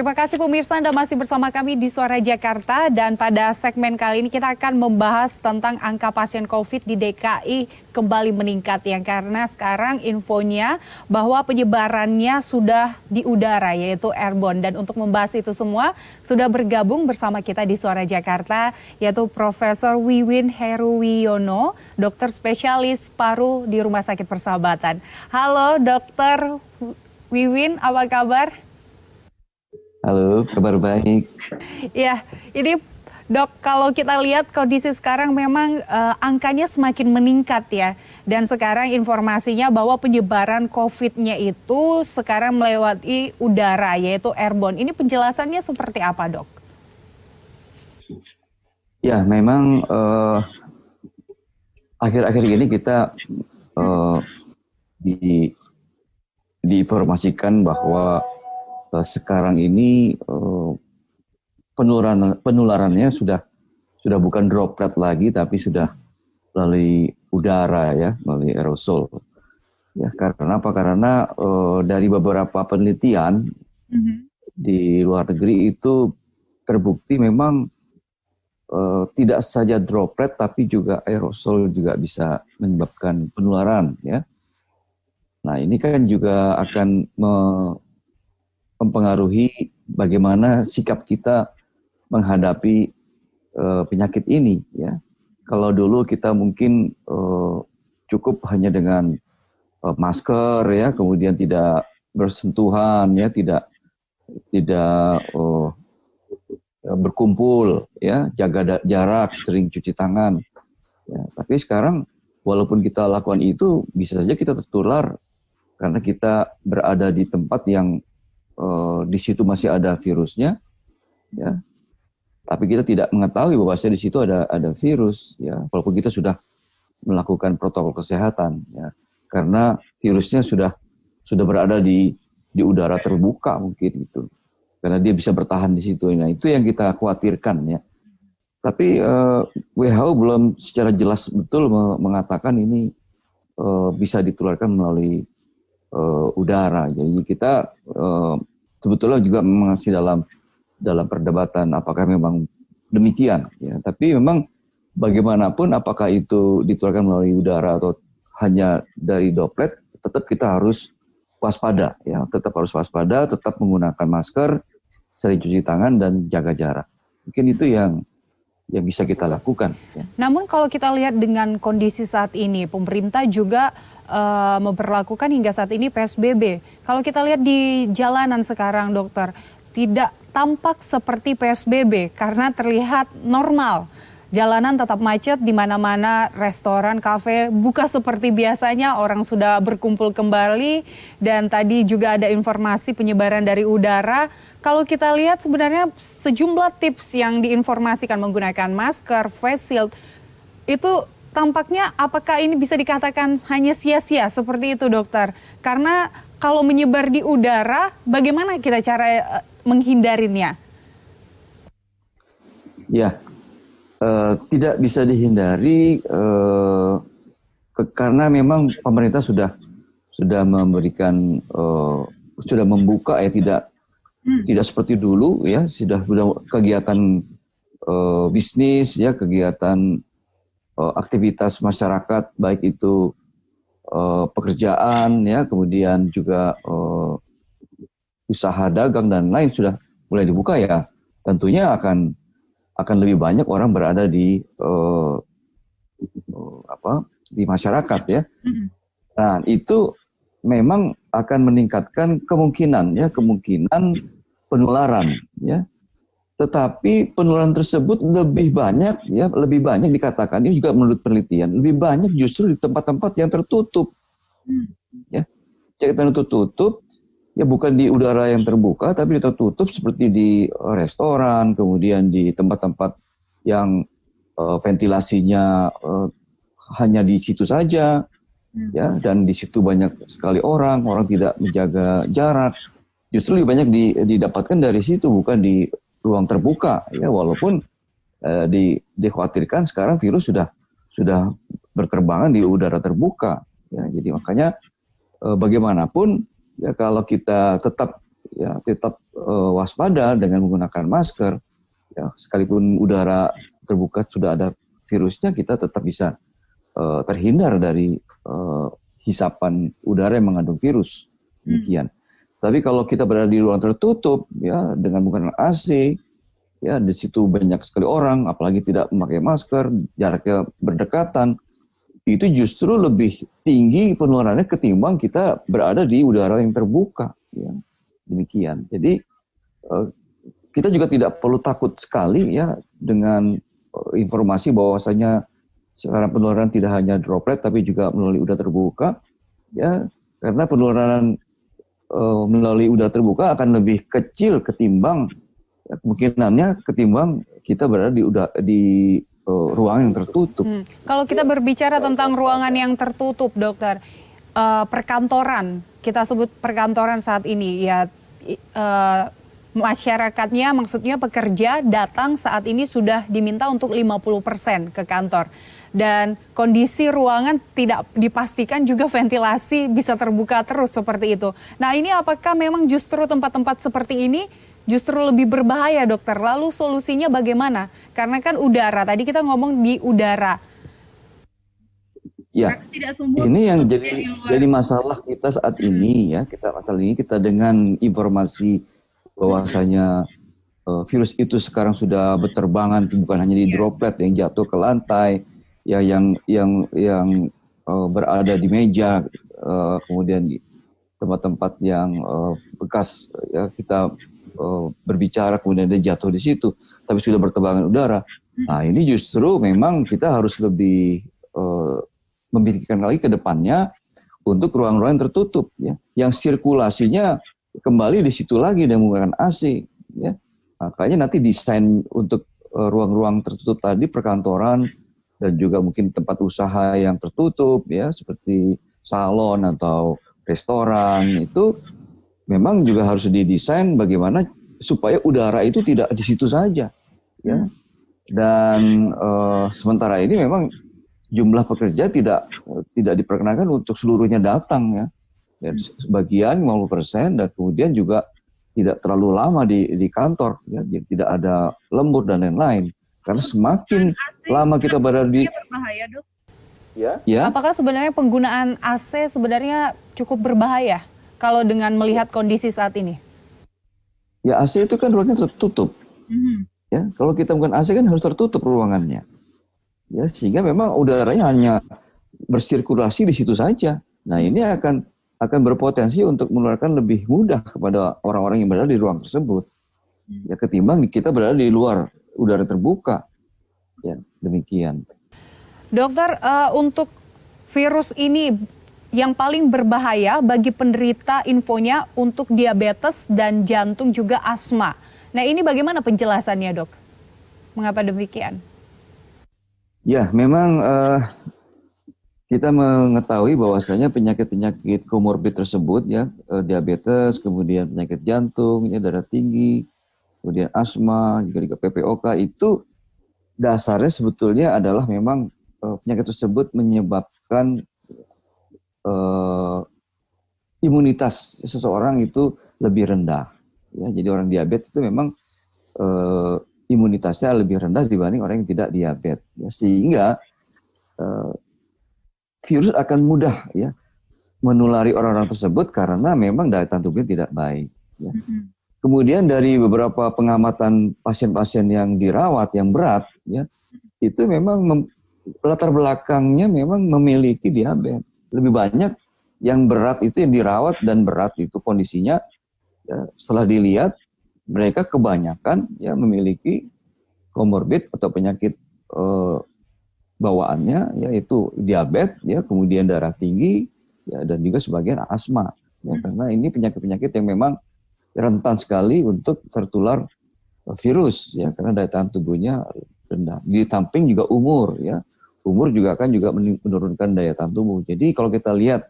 Terima kasih pemirsa, Anda masih bersama kami di Suara Jakarta, dan pada segmen kali ini kita akan membahas tentang angka pasien COVID di DKI kembali meningkat ya, karena sekarang infonya bahwa penyebarannya sudah di udara yaitu airborne. Dan untuk membahas itu semua sudah bergabung bersama kita di Suara Jakarta yaitu Profesor Wiwin Heruwiono, dokter spesialis paru di Rumah Sakit Persahabatan. Halo Dokter Wiwin, apa kabar? Halo, kabar baik. Ya, ini Dok, kalau kita lihat kondisi sekarang memang angkanya semakin meningkat ya. Dan sekarang informasinya bahwa penyebaran COVID-nya itu sekarang melewati udara, yaitu airborne. Ini penjelasannya seperti apa, Dok? Ya, memang akhir-akhir ini kita diinformasikan bahwa sekarang ini penularannya sudah bukan droplet lagi, tapi sudah melalui udara ya, melalui aerosol. Ya, karena apa? Karena dari beberapa penelitian di luar negeri itu terbukti memang tidak saja droplet, tapi juga aerosol juga bisa menyebabkan penularan ya. Nah, ini kan juga akan mempengaruhi bagaimana sikap kita menghadapi penyakit ini ya. Kalau dulu kita mungkin cukup hanya dengan masker ya, kemudian tidak bersentuhan ya, tidak berkumpul ya, jaga jarak, sering cuci tangan ya. Tapi sekarang walaupun kita lakukan itu, bisa saja kita tertular karena kita berada di tempat yang di situ masih ada virusnya, ya. Tapi kita tidak mengetahui bahwa di situ ada virus, ya. Walaupun kita sudah melakukan protokol kesehatan, ya. Karena virusnya sudah berada di udara terbuka mungkin itu, karena dia bisa bertahan di situ. Nah, itu yang kita khawatirkan, ya. Tapi WHO belum secara jelas betul mengatakan ini bisa ditularkan melalui udara. Jadi kita sebetulnya juga masih dalam perdebatan apakah memang demikian ya. Tapi memang bagaimanapun apakah itu ditularkan melalui udara atau hanya dari droplet, tetap kita harus waspada ya, tetap harus waspada, tetap menggunakan masker, sering cuci tangan dan jaga jarak. Mungkin itu yang bisa kita lakukan ya. Namun kalau kita lihat dengan kondisi saat ini, pemerintah juga memperlakukan hingga saat ini PSBB. Kalau kita lihat di jalanan sekarang, dokter, tidak tampak seperti PSBB karena terlihat normal. Jalanan tetap macet di mana-mana, restoran, kafe buka seperti biasanya, orang sudah berkumpul kembali, dan tadi juga ada informasi penyebaran dari udara. Kalau kita lihat sebenarnya sejumlah tips yang diinformasikan menggunakan masker, face shield, itu tampaknya apakah ini bisa dikatakan hanya sia-sia seperti itu, dokter? Karena kalau menyebar di udara, bagaimana kita cara menghindarinya? Ya, tidak bisa dihindari karena memang pemerintah sudah memberikan, sudah membuka ya, tidak seperti dulu ya, sudah kegiatan bisnis ya, kegiatan aktivitas masyarakat, baik itu pekerjaan ya, kemudian juga usaha dagang dan lain sudah mulai dibuka ya. Tentunya akan lebih banyak orang berada di masyarakat ya. Nah, itu memang akan meningkatkan kemungkinan penularan ya. Tetapi penularan tersebut lebih banyak dikatakan, ini juga menurut penelitian, lebih banyak justru di tempat-tempat yang tertutup. Ya. Yang tertutup ya, bukan di udara yang terbuka, tapi tertutup seperti di restoran, kemudian di tempat-tempat yang ventilasinya hanya di situ saja. Ya, dan di situ banyak sekali orang tidak menjaga jarak. Justru lebih banyak didapatkan dari situ, bukan di ruang terbuka ya, walaupun dikhawatirkan sekarang virus sudah berterbangan di udara terbuka ya. Jadi makanya bagaimanapun ya, kalau kita tetap ya tetap waspada dengan menggunakan masker. Ya, sekalipun udara terbuka sudah ada virusnya, kita tetap bisa terhindar dari hisapan udara yang mengandung virus. Demikian. Tapi kalau kita berada di ruang tertutup, ya dengan menggunakan AC, ya di situ banyak sekali orang, apalagi tidak memakai masker, jaraknya berdekatan, itu justru lebih tinggi penularannya ketimbang kita berada di udara yang terbuka. Ya. Demikian. Jadi kita juga tidak perlu takut sekali ya dengan informasi bahwasanya sekarang penularan tidak hanya droplet tapi juga melalui udara terbuka, ya karena penularan melalui udara terbuka akan lebih kecil ketimbang ya, kemungkinannya ketimbang kita berada di ruangan yang tertutup. Kalau kita berbicara tentang ruangan yang tertutup, dokter, perkantoran, kita sebut perkantoran saat ini ya. Masyarakatnya, maksudnya pekerja datang saat ini sudah diminta untuk 50% ke kantor. Dan kondisi ruangan tidak dipastikan juga ventilasi bisa terbuka terus seperti itu. Nah ini apakah memang justru tempat-tempat seperti ini justru lebih berbahaya dokter? Lalu solusinya bagaimana? Karena kan udara, tadi kita ngomong di udara. Ya, ini yang jadi masalah kita saat ini ya. Kita dengan informasi bahwasanya virus itu sekarang sudah berterbangan, bukan hanya di droplet yang jatuh ke lantai, ya yang berada di meja, kemudian di tempat-tempat yang bekas ya kita berbicara kemudian dia jatuh di situ, tapi sudah berterbangan udara. Nah ini justru memang kita harus lebih memikirkan lagi ke depannya untuk ruang-ruang tertutup ya, yang sirkulasinya kembali di situ lagi dan menggunakan AC ya. Makanya nanti desain untuk ruang-ruang tertutup tadi, perkantoran dan juga mungkin tempat usaha yang tertutup ya seperti salon atau restoran, itu memang juga harus didesain bagaimana supaya udara itu tidak di situ saja ya. Dan sementara ini memang jumlah pekerja tidak diperkenankan untuk seluruhnya datang ya. Dan sebagian 50% dan kemudian juga tidak terlalu lama di kantor ya, jadi tidak ada lembur dan lain-lain. Karena semakin lama kita berada di berbahaya, Dok. Ya. Apakah sebenarnya penggunaan AC sebenarnya cukup berbahaya kalau dengan melihat kondisi saat ini? Ya AC itu kan ruangnya tertutup. Ya, kalau kita menggunakan AC kan harus tertutup ruangannya. Ya, sehingga memang udaranya hanya bersirkulasi di situ saja. Nah, ini akan berpotensi untuk menularkan lebih mudah kepada orang-orang yang berada di ruang tersebut. Ya ketimbang kita berada di luar udara terbuka. Ya, demikian. Dokter, untuk virus ini yang paling berbahaya bagi penderita infonya untuk diabetes dan jantung juga asma. Nah, ini bagaimana penjelasannya, Dok? Mengapa demikian? Ya, memang kita mengetahui bahwasanya penyakit-penyakit komorbid tersebut ya, diabetes, kemudian penyakit jantung, ya, darah tinggi, kemudian asma, juga PPOK itu dasarnya sebetulnya adalah memang penyakit tersebut menyebabkan imunitas seseorang itu lebih rendah. Ya, jadi orang diabetes itu memang imunitasnya lebih rendah dibanding orang yang tidak diabetes. Ya, sehingga virus akan mudah ya menulari orang-orang tersebut karena memang daya tahan tubuhnya tidak baik. Ya. Kemudian dari beberapa pengamatan pasien-pasien yang dirawat yang berat, ya itu memang latar belakangnya memang memiliki diabetes. Lebih banyak yang berat itu yang dirawat dan berat itu kondisinya ya, setelah dilihat mereka kebanyakan ya memiliki komorbid atau penyakit bawaannya yaitu diabetes ya, kemudian darah tinggi ya, dan juga sebagian asma ya, karena ini penyakit-penyakit yang memang rentan sekali untuk tertular virus ya, karena daya tahan tubuhnya rendah. Di samping juga umur ya, umur juga akan juga menurunkan daya tahan tubuh. Jadi kalau kita lihat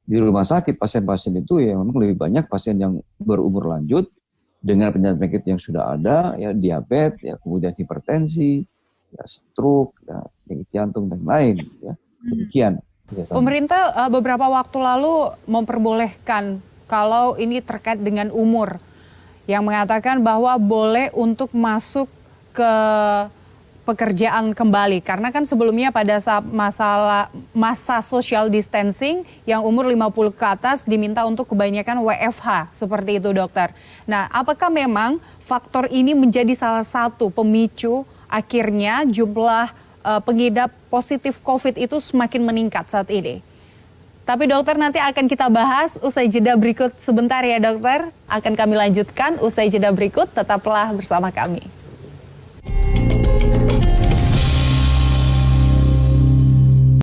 di rumah sakit pasien-pasien itu ya memang lebih banyak pasien yang berumur lanjut dengan penyakit yang sudah ada ya, diabetes ya, kemudian hipertensi ya, stroke, ya, penyakit jantung dan lain. Ya. Demikian. Pemerintah beberapa waktu lalu memperbolehkan kalau ini terkait dengan umur, yang mengatakan bahwa boleh untuk masuk ke pekerjaan kembali. Karena kan sebelumnya pada saat masa social distancing yang umur 50 ke atas diminta untuk kebanyakan WFH. Seperti itu dokter. Nah, apakah memang faktor ini menjadi salah satu pemicu akhirnya jumlah pengidap positif COVID itu semakin meningkat saat ini? Tapi dokter, nanti akan kita bahas usai jeda berikut sebentar ya dokter. Akan kami lanjutkan usai jeda berikut, tetaplah bersama kami.